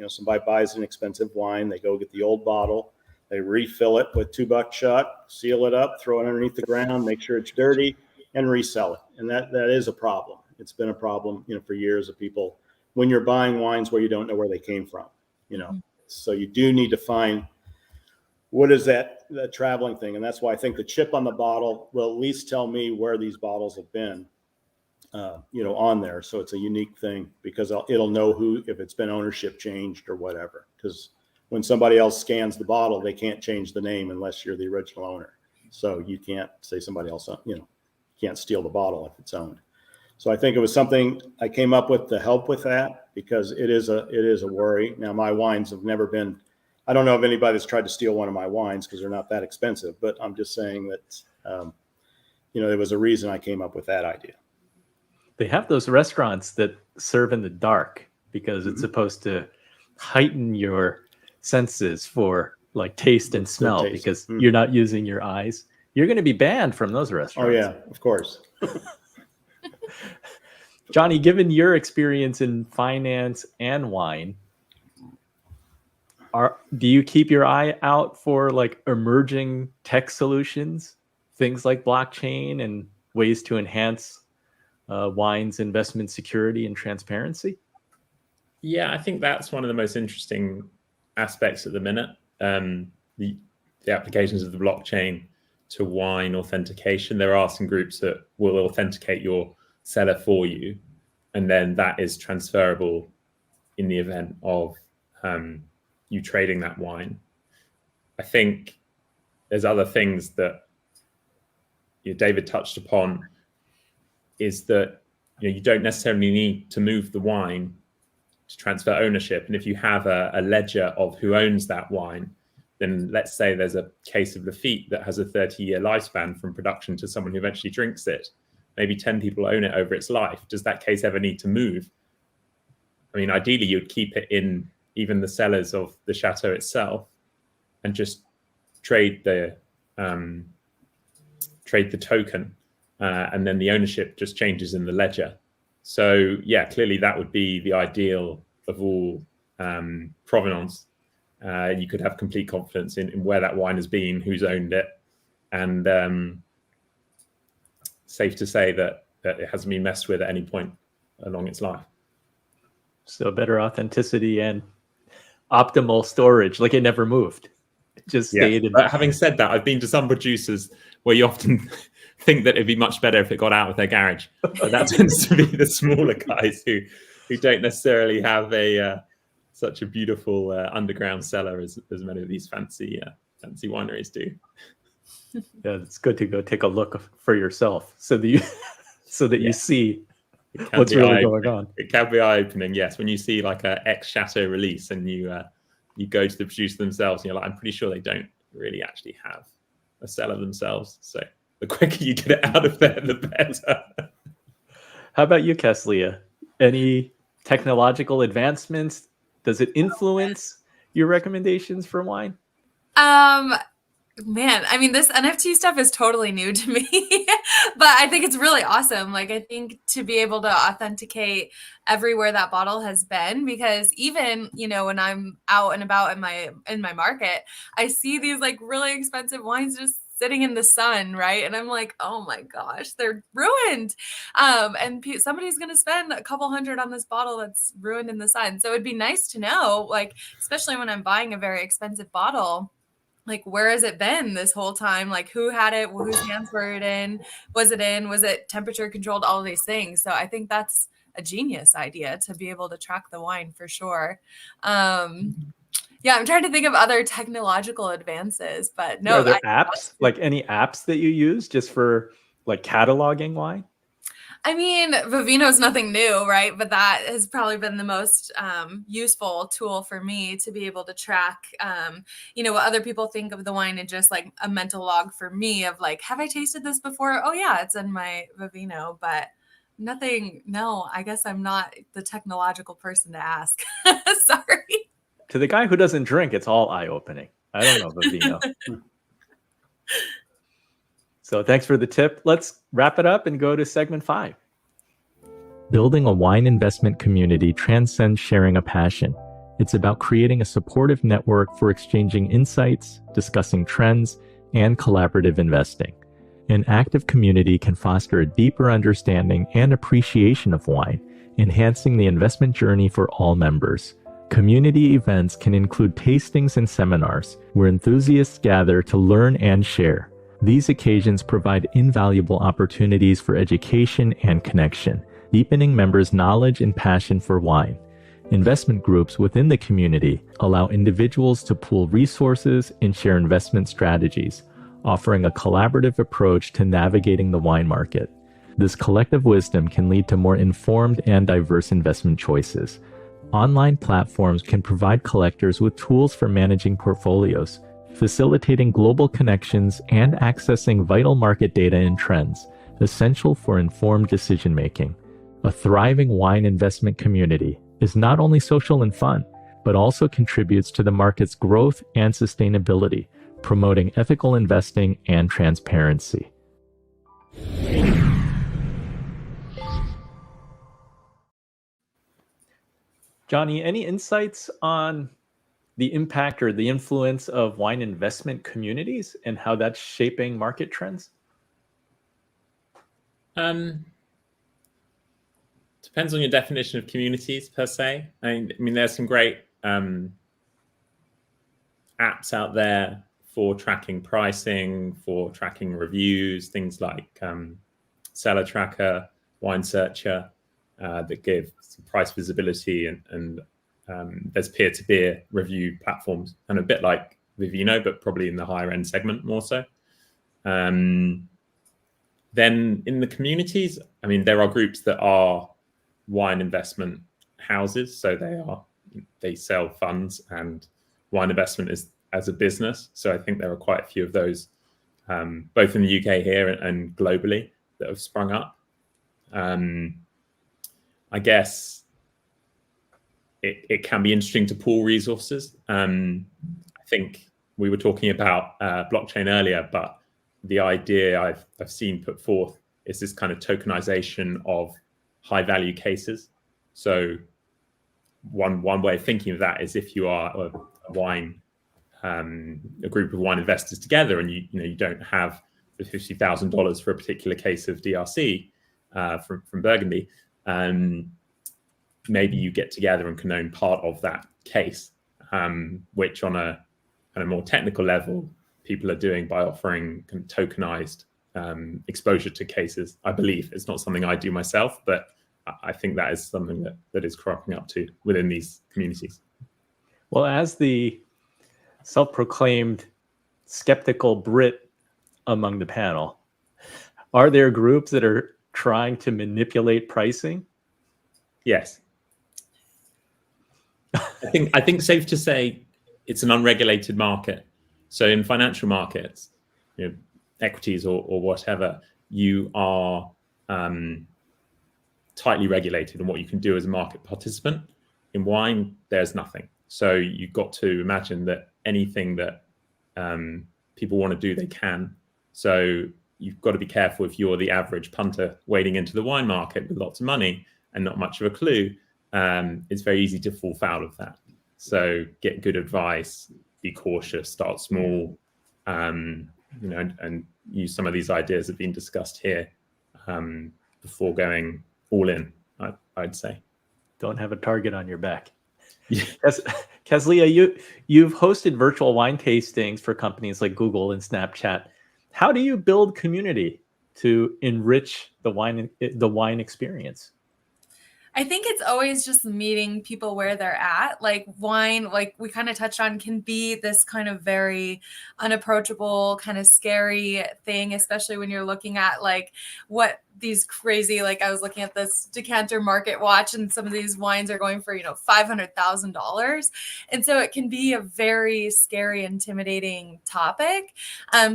somebody buys an expensive wine, they go get the old bottle, They refill it with 2 buckshot, seal it up, throw it underneath the ground, make sure it's dirty, and resell it. And that is a problem. It's been a problem, for years of people when you're buying wines where you don't know where they came from, So you do need to find what is that traveling thing. And that's why I think the chip on the bottle will at least tell me where these bottles have been, on there. So it's a unique thing because it'll know if it's been ownership changed or whatever. Because when somebody else scans the bottle, they can't change the name unless you're the original owner. So you can't say somebody else, can't steal the bottle if it's owned. So I think it was something I came up with to help with that because it is a worry. Now my wines have never been, I don't know if anybody's tried to steal one of my wines because they're not that expensive, but I'm just saying that, there was a reason I came up with that idea. They have those restaurants that serve in the dark because it's supposed to heighten your senses for like taste and smell because you're not using your eyes. You're going to be banned from those restaurants. Oh yeah, of course. Jonny, given your experience in finance and wine, do you keep your eye out for like emerging tech solutions, things like blockchain and ways to enhance wine's investment security and transparency? Yeah, I think that's one of the most interesting aspects at the minute. The applications of the blockchain to wine authentication. There are some groups that will authenticate your cellar for you, and then that is transferable in the event of you trading that wine. I think there's other things that David touched upon, is that you don't necessarily need to move the wine to transfer ownership. And if you have a ledger of who owns that wine, then let's say there's a case of Lafite that has a 30-year lifespan from production to someone who eventually drinks it. Maybe 10 people own it over its life. Does that case ever need to move? I mean, ideally, you'd keep it in even the cellars of the chateau itself and just trade the token, and then the ownership just changes in the ledger. So yeah, clearly that would be the ideal of all provenance. You could have complete confidence in where that wine has been, who's owned it, and safe to say that it hasn't been messed with at any point along its life. So better authenticity and optimal storage, like it never moved. It just stayed in. But having said that, I've been to some producers where you often think that it'd be much better if it got out of their garage. But that tends to be the smaller guys who don't necessarily have such a beautiful underground cellar as many of these fancy wineries do. Yeah, it's good to go take a look for yourself so that you see what's really going on. It can be eye-opening, yes. When you see like a ex-chateau release and you go to the producer themselves and you're like, I'm pretty sure they don't really actually have a cellar themselves. So the quicker you get it out of there, the better. How about you, Casleah? Any technological advancements? Does it influence your recommendations for wine? Man, I mean, this NFT stuff is totally new to me, but I think it's really awesome. Like, I think to be able to authenticate everywhere that bottle has been, because even, when I'm out and about in my market, I see these like really expensive wines just sitting in the sun, right? And I'm like, oh my gosh, they're ruined. And somebody's going to spend a couple $100 on this bottle that's ruined in the sun. So it'd be nice to know, like, especially when I'm buying a very expensive bottle, like, where has it been this whole time? Like, who had it? Whose hands were it in? Was it temperature controlled? All of these things. So I think that's a genius idea to be able to track the wine for sure. Yeah, I'm trying to think of other technological advances, but no. Are there apps, like any apps that you use just for like cataloging wine? I mean, Vivino is nothing new, right? But that has probably been the most useful tool for me to be able to track, what other people think of the wine, and just like a mental log for me of like, have I tasted this before? Oh yeah, it's in my Vivino, but nothing. No, I guess I'm not the technological person to ask. Sorry. To the guy who doesn't drink, it's all eye-opening. I don't know Vivino. So thanks for the tip. Let's wrap it up and go to segment 5. Building a wine investment community transcends sharing a passion. It's about creating a supportive network for exchanging insights, discussing trends, and collaborative investing. An active community can foster a deeper understanding and appreciation of wine, enhancing the investment journey for all members. Community events can include tastings and seminars, where enthusiasts gather to learn and share. These occasions provide invaluable opportunities for education and connection, deepening members' knowledge and passion for wine. Investment groups within the community allow individuals to pool resources and share investment strategies, offering a collaborative approach to navigating the wine market. This collective wisdom can lead to more informed and diverse investment choices. Online platforms can provide collectors with tools for managing portfolios, facilitating global connections and accessing vital market data and trends, essential for informed decision-making. A thriving wine investment community is not only social and fun, but also contributes to the market's growth and sustainability, promoting ethical investing and transparency. Jonny, any insights on the impact or the influence of wine investment communities and how that's shaping market trends? Depends on your definition of communities per se. I mean, there's some great apps out there for tracking pricing, for tracking reviews, things like Seller Tracker, Wine Searcher, that give some price visibility, and there's peer-to-peer review platforms, and a bit like Vivino, but probably in the higher end segment more so. Then in the communities, I mean, there are groups that are wine investment houses, so they sell funds and wine investment as a business. So I think there are quite a few of those, both in the UK here and globally, that have sprung up. I guess it can be interesting to pool resources. I think we were talking about blockchain earlier, but the idea I've seen put forth is this kind of tokenization of high value cases. So one way of thinking of that is if you are a group of wine investors together, and you don't have the $50,000 for a particular case of DRC from Burgundy, maybe you get together and can own part of that case, which on a kind of more technical level, people are doing by offering kind of tokenized exposure to cases. I believe it's not something I do myself, but I think that is something that is cropping up too within these communities. Well, as the self-proclaimed skeptical Brit among the panel, are there groups that are trying to manipulate pricing? Yes. I think safe to say it's an unregulated market. So in financial markets, equities or whatever, you are tightly regulated on what you can do as a market participant. In wine, there's nothing. So you've got to imagine that anything that people want to do, they can. So you've got to be careful if you're the average punter wading into the wine market with lots of money and not much of a clue. It's very easy to fall foul of that. So get good advice, be cautious, start small, and use some of these ideas that have been discussed here before going all in, I'd say. Don't have a target on your back. Yeah. Casleah, you've hosted virtual wine tastings for companies like Google and Snapchat. How do you build community to enrich the wine experience? I think it's always just meeting people where they're at. Like wine, like we kind of touched on, can be this kind of very unapproachable, kind of scary thing, especially when you're looking at like what these crazy, like I was looking at this decanter market watch, and some of these wines are going for, $500,000. And so it can be a very scary, intimidating topic.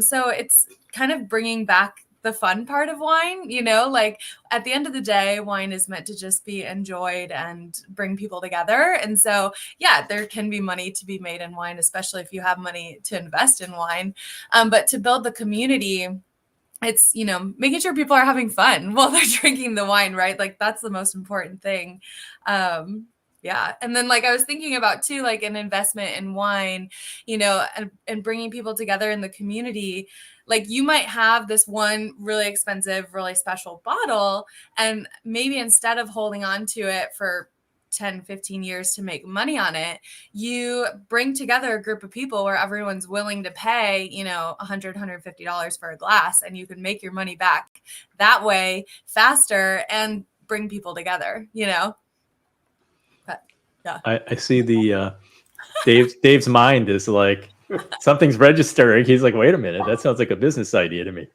So it's kind of bringing back the fun part of wine, like at the end of the day, wine is meant to just be enjoyed and bring people together. And so, yeah, there can be money to be made in wine, especially if you have money to invest in wine. But to build the community, it's, making sure people are having fun while they're drinking the wine, right? Like that's the most important thing. Yeah. And then like I was thinking about too, like an investment in wine, you know, and bringing people together in the community. Like you might have this one really expensive, really special bottle. And maybe instead of holding on to it for 10, 15 years to make money on it, you bring together a group of people where everyone's willing to pay, you know, $100, $150 for a glass, and you can make your money back that way faster and bring people together, you know? But yeah. I see the Dave's mind is like something's registering. He's like, wait a minute, that sounds like a business idea to me.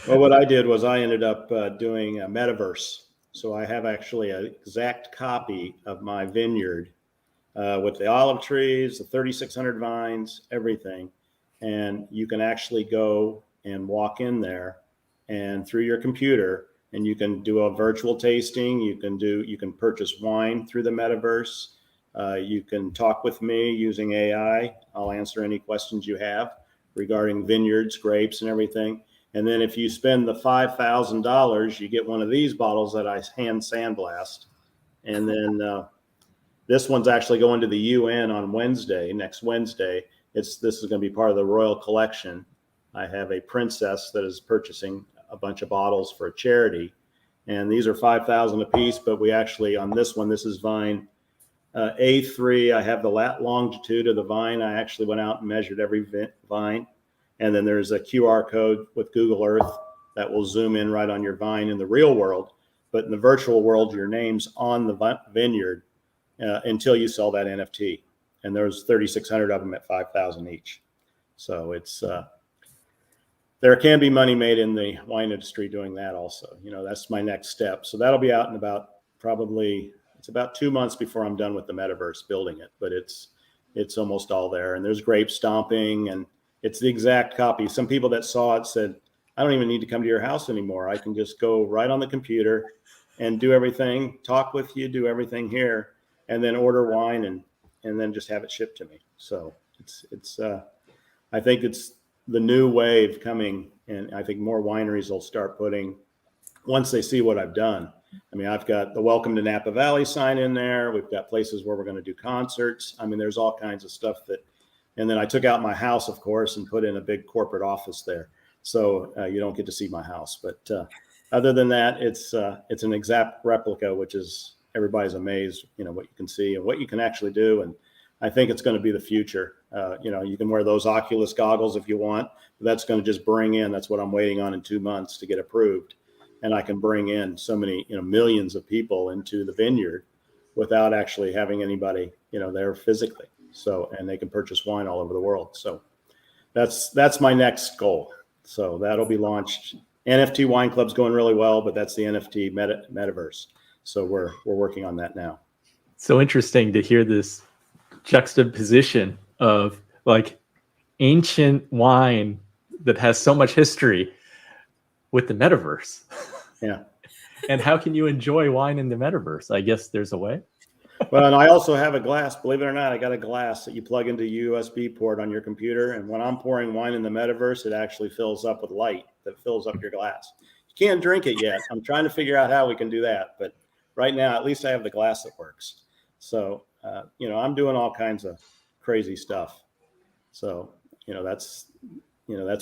Well, what I did was I ended up doing a Metaverse. So I have actually an exact copy of my vineyard with the olive trees, the 3,600 vines, everything. And you can actually go and walk in there and through your computer, and you can do a virtual tasting. You can purchase wine through the Metaverse. You can talk with me using AI. I'll answer any questions you have regarding vineyards, grapes, and everything. And then if you spend the $5,000, you get one of these bottles that I hand sandblast. And then this one's actually going to the UN on Wednesday, next Wednesday. This is going to be part of the Royal Collection. I have a princess that is purchasing a bunch of bottles for a charity. And these are 5,000 a piece, but we actually, on this one, this is vine A3. I have the longitude of the vine. I actually went out and measured every vine. And then there's a QR code with Google Earth that will zoom in right on your vine in the real world. But in the virtual world, your name's on the vineyard until you sell that NFT. And there's 3,600 of them at 5,000 each. So it's there can be money made in the wine industry doing that also. You know, that's my next step. So that'll be out in about it's about 2 months before I'm done with the Metaverse building it. But it's almost all there. And there's grape stomping, and it's the exact copy. Some people that saw it said, I don't even need to come to your house anymore. I can just go right on the computer and do everything, talk with you, do everything here, and then order wine and then just have it shipped to me. So it's I think it's the new wave coming, and I think more wineries will start putting, once they see what I've done. I mean, I've got the Welcome to Napa Valley sign in there. We've got places where we're going to do concerts. I mean, there's all kinds of stuff and then I took out my house, of course, and put in a big corporate office there. So you don't get to see my house. But other than that, it's an exact replica, which is, everybody's amazed, you know, what you can see and what you can actually do. And I think it's going to be the future. You know, you can wear those Oculus goggles if you want, but that's going to just bring in, that's what I'm waiting on in 2 months to get approved. And I can bring in so many, you know, millions of people into the vineyard without actually having anybody, you know, there physically. So, and they can purchase wine all over the world. So that's my next goal. So that'll be launched. NFT Wine Club's going really well, but that's the NFT Metaverse. So we're working on that now. So interesting to hear this juxtaposition of like ancient wine that has so much history with the Metaverse. Yeah. And how can you enjoy wine in the Metaverse? I guess there's a way. Well, and I also have a glass, believe it or not, I got a glass that you plug into a USB port on your computer. And when I'm pouring wine in the Metaverse, it actually fills up with light that fills up your glass. You can't drink it yet. I'm trying to figure out how we can do that. But right now, at least I have the glass that works. So, you know, I'm doing all kinds of crazy stuff. So, you know, that's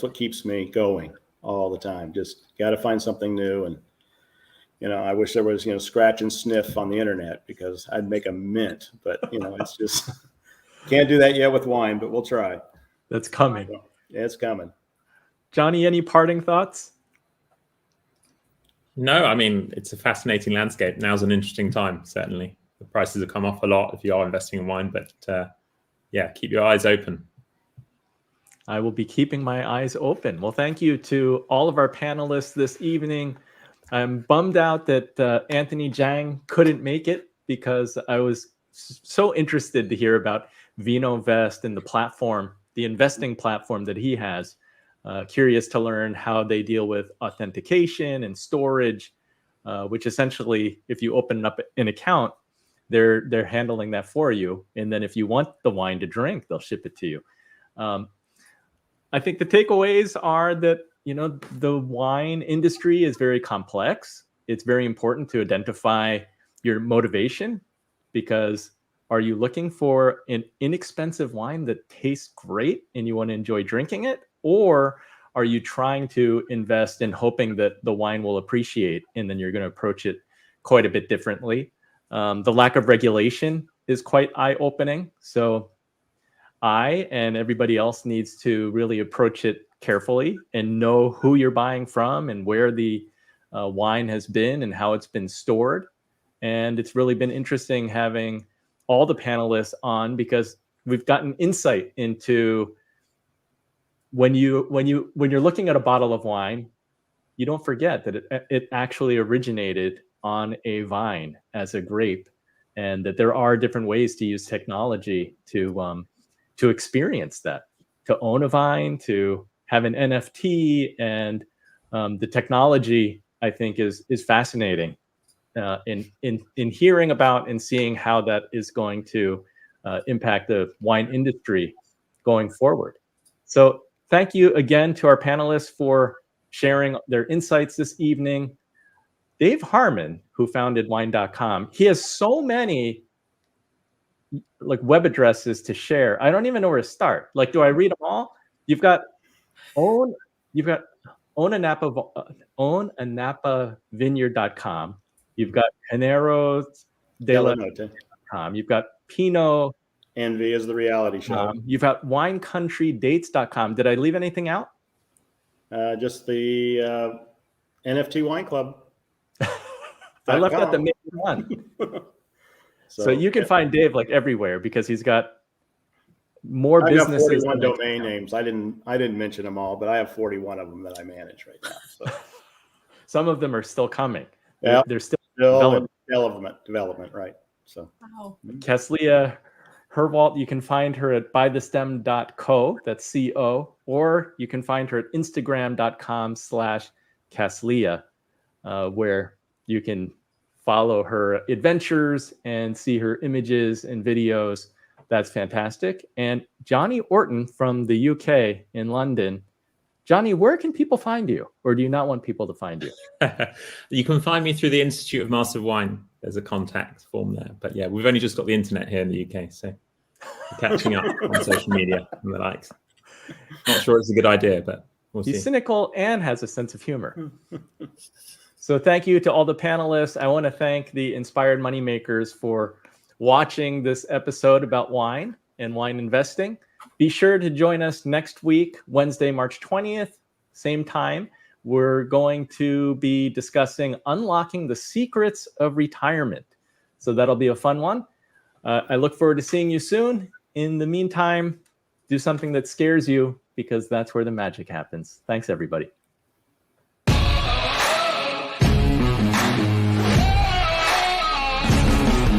what keeps me going all the time. Just got to find something new. And, you know, I wish there was, you know, scratch and sniff on the internet, because I'd make a mint, but, you know, it's just can't do that yet with wine, but we'll try. That's coming. Yeah, it's coming. Johnny, any parting thoughts? No, I mean, it's a fascinating landscape. Now's an interesting time, certainly. The prices have come off a lot if you are investing in wine, but yeah, keep your eyes open. I will be keeping my eyes open. Well, thank you to all of our panelists this evening. I'm bummed out that Anthony Zhang couldn't make it, because I was so interested to hear about VinoVest and the platform, the investing platform that he has. Curious to learn how they deal with authentication and storage, which essentially, if you open up an account, they're handling that for you. And then if you want the wine to drink, they'll ship it to you. I think the takeaways are that, you know, the wine industry is very complex. It's very important to identify your motivation, because are you looking for an inexpensive wine that tastes great and you want to enjoy drinking it? Or are you trying to invest in hoping that the wine will appreciate and then you're going to approach it quite a bit differently? The lack of regulation is quite eye-opening. So I and everybody else needs to really approach it carefully and know who you're buying from and where the wine has been and how it's been stored. And it's really been interesting having all the panelists on, because we've gotten insight into when you're looking at a bottle of wine, you don't forget that it actually originated on a vine as a grape, and that there are different ways to use technology to experience that, to own a vine, to have an NFT, and the technology, I think, is fascinating in hearing about and seeing how that is going to impact the wine industry going forward. So thank you again to our panelists for sharing their insights this evening. Dave Harmon, who founded wine.com, he has so many like web addresses to share. I don't even know where to start. Like, do I read them all? You've got own a Napa vineyard.com. You've got Caneros de la Note.com. You've got Pinot. Envy is the reality show. You've got winecountrydates.com. Did I leave anything out? Just the NFT Wine Club. I left out the main one. So you can find Dave like everywhere, because he's got more businesses. I have 41 domain names. I didn't mention them all, but I have 41 of them that I manage right now. So some of them are still coming. Yeah, they're still development, right? So Casleah Herwaldt, you can find her at bythestem.co, that's CO, or you can find her at instagram.com/Casleah, where you can follow her adventures and see her images and videos. That's fantastic. And Jonny Orton from the UK in London. Jonny, where can people find you? Or do you not want people to find you? You can find me through the Institute of Master of Wine. There's a contact form there. But yeah, we've only just got the internet here in the UK, so we're catching up on social media and the likes. Not sure it's a good idea, but we'll see. He's cynical and has a sense of humor. So thank you to all the panelists. I want to thank the Inspired Moneymakers for watching this episode about wine and wine investing. Be sure to join us next week, Wednesday, March 20th, same time. We're going to be discussing unlocking the secrets of retirement. So that'll be a fun one. I look forward to seeing you soon. In the meantime, do something that scares you, because that's where the magic happens. Thanks, everybody.